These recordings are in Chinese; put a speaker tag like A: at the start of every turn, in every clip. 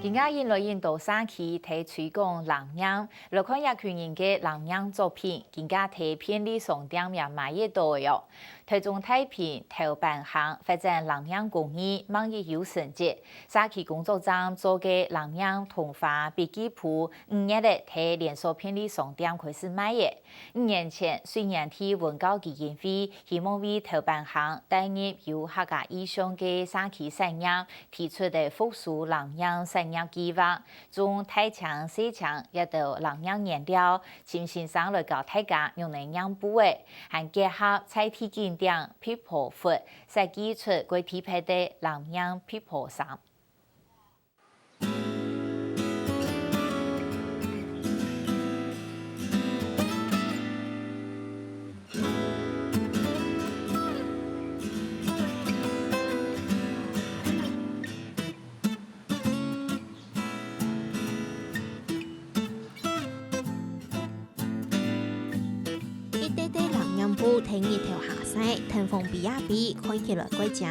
A: 人家引来印度山区提推广南洋，来看一群人嘅南洋作品，人家提片里上点也卖得多哟。台中太平头办行发展南洋工艺，网页有成绩。山区工作站做嘅南洋童话笔记簿，5月咧提连锁片里上点开始卖嘅。5年前，虽然提文教基金会希望为头办行带入有客家意向嘅山区产业，提出的复苏南洋产业计划，从太强、西强一到南洋原料，亲先生来教大家用来养补嘅，还结合菜体景点、皮婆服，设计出贵体配的南洋皮婆衫。
B: 布睇日頭下西，騰風比亞比，看起來貴正。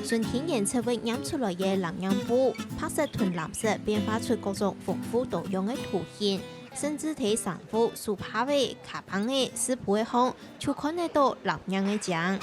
B: 順天然設計染出來嘅南洋布，拍攝同藍色變化出各種豐富多樣嘅圖形，甚至睇衫褲、素帕嘅、卡邦嘅、絲布嘅紅，就看得到南洋嘅正。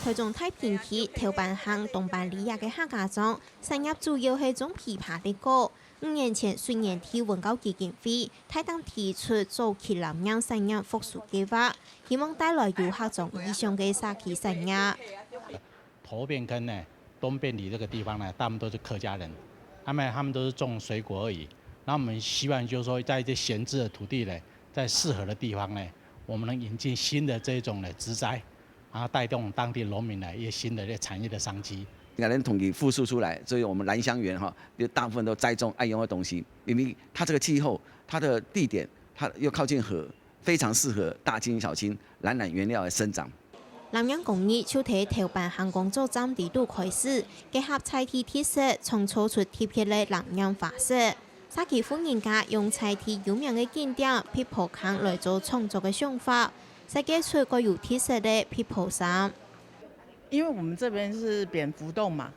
B: 台中太平區頭辦行東辦里亞嘅客家莊，產業主要係種枇杷的果。5年前，雖然提文教基金會大膽提出做起南洋產業復甦計劃，希望帶來遊客種意向嘅沙溪產業。
C: 頭汴坑呢，東汴里這個地方呢，大部分都是客家人，他們都是種水果而已。那我們希望就是說，在這閒置的土地呢，在適合的地方呢，我們能引進新的這種呢植栽。然後帶動當地農民呢一些新的產業的商機，
D: 才能統計復甦出來。所以我們蘭香園就大部分都栽種愛用的東西，因為它這個氣候、它的地點，它又靠近河，非常適合大青小青藍染原料的生長。
B: 南洋工藝就喺頭辦行工作站地度開始，結合菜體特色，創造出特別的南洋花色。沙溪富人家用菜體有名嘅景點皮婆坑來做創作嘅想法。設計出個有特色的皮婆衫。
E: 因為我們這邊是蝙蝠洞嘛，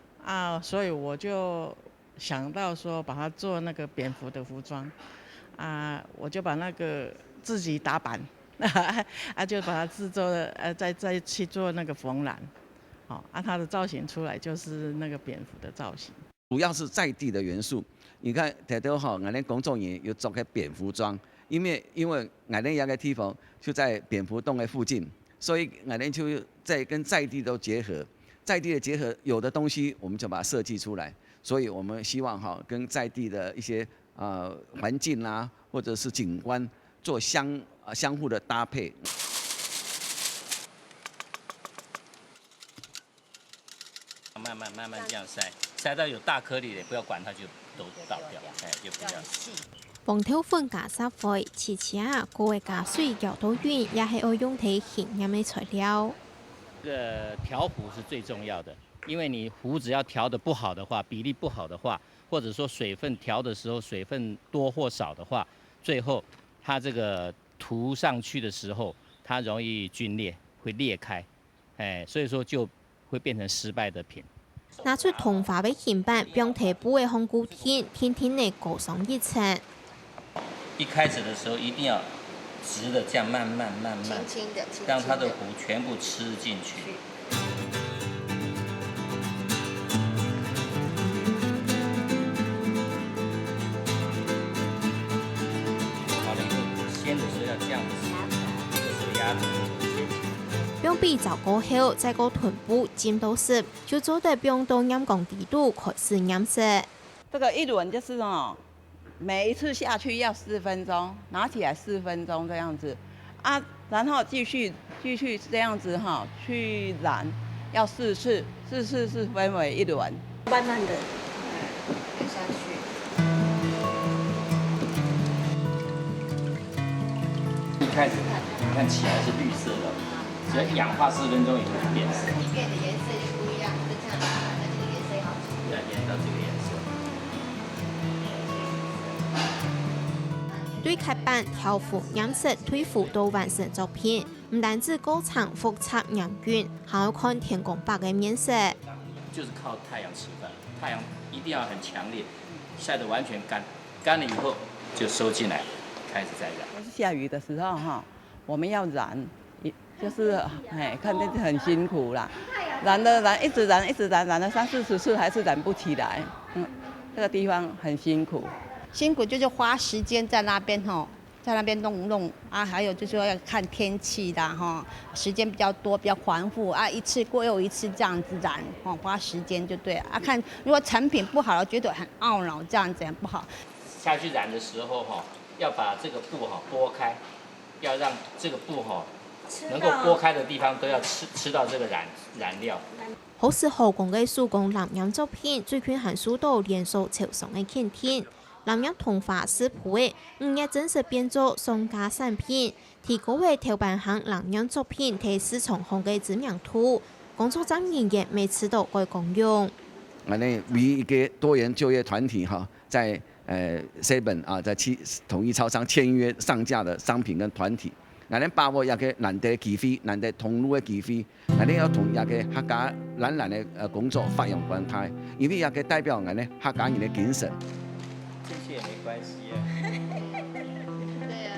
E: 所以我就想到說把它做那個蝙蝠的服裝，我就把那個自己打版，就把它製作了，再去做那個縫染，它的造型出來就是那個蝙蝠的造型。
D: 主要是在地的元素，你看睇到我哋工作人員有做個蝙蝠裝。因為我哋有個地方就在蝙蝠洞的附近，所以我哋就跟在地都結合，在地的結合，有的東西我們就把它設計出來，所以我們希望跟在地的一些環境啦，或者是景觀做相互的搭配。
F: 慢慢這樣塞到有大顆粒的，不要管它就都倒掉，就比較細。
B: 黃頭粉加濕灰，遲遲個位加水攪到軟，也係要用睇顯染嘅材料。
F: 這個調糊是最重要的，因為你糊只要調得不好的話，比例不好的話，或者說水分調的時候水分多或少的話，最後它這個塗上去的時候，它容易皸裂，會裂開，所以說就會變成失敗的品。
B: 拿出銅化嘅顯板，用提布嘅紅固天，天天嚟裹上一層。
F: 一開始的時候一定要直的，這樣慢慢，輕輕的，讓它的糊全部吃進去。好了以後，掀的時候要這樣子，這時候壓住。
B: 用筆找過後，再個臀部浸到濕，就做得用到染工地度開始染色。
G: 這個一輪就是每一次下去要4分鐘，拿起來4分鐘這樣子，然後繼續這樣子去染，要4次，4次是分為一輪，慢慢的染下去。
F: 一開始看起來是綠色的。只要氧化4分钟以后就变色。
B: 里面的颜色就不一样，跟这样的这个颜色好。
F: 要颜到这个颜色。
B: 对开版、调符、染色、推符都完成作品，唔单止过程复杂严峻，还要看天公伯嘅面色。
F: 就是靠太阳吃饭，太阳一定要很强烈，晒得完全干，干了以后就收进来，开始再染。
G: 下雨的时候哈，我们要染，就是看这很辛苦啦，染一直染了30-40次还是染不起来，这个地方很辛苦。
H: 辛苦就是花时间在那边在那边弄啊，还有就是说要看天气的时间比较多，比较繁复啊，一次过又一次这样子染花时间就对啊。看如果产品不好了，觉得很懊恼，这样子不好。
F: 下去染的时候要把这个布拨开，要让这个布能够拨开的地方都要吃到这个染料。
B: 好似好工嘅手工藍染作品，最近還受到連鎖潮商嘅肯定。藍染同化師傅嘅5月正式變做商家產品，提高為頭版行藍染作品喺市場上嘅知名度。工作站人員每次都會共用。
D: 我哋為一個多元就業團體在7啊，在統一超商簽約上架的商品跟團體。我哋把握一個難得機會，難得通路嘅機會，我哋要同一個客家人嘅工作發揚光大，因為一個代表我哋客家人嘅精神。
F: 這些也沒關係啊。
B: 對啊。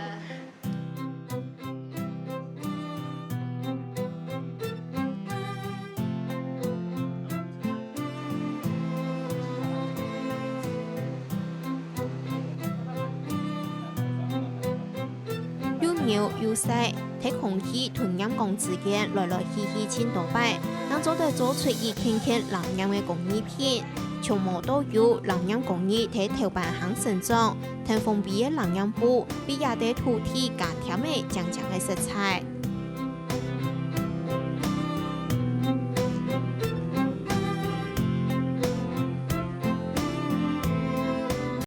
B: 又細，喺空氣同陽光之間來來去去千多擺，當做得做出一件件藍染嘅工藝品，從無到有藍染工藝喺頭版行成長，聽封閉嘅藍染布，比亞地土地加添嘅強強嘅色彩。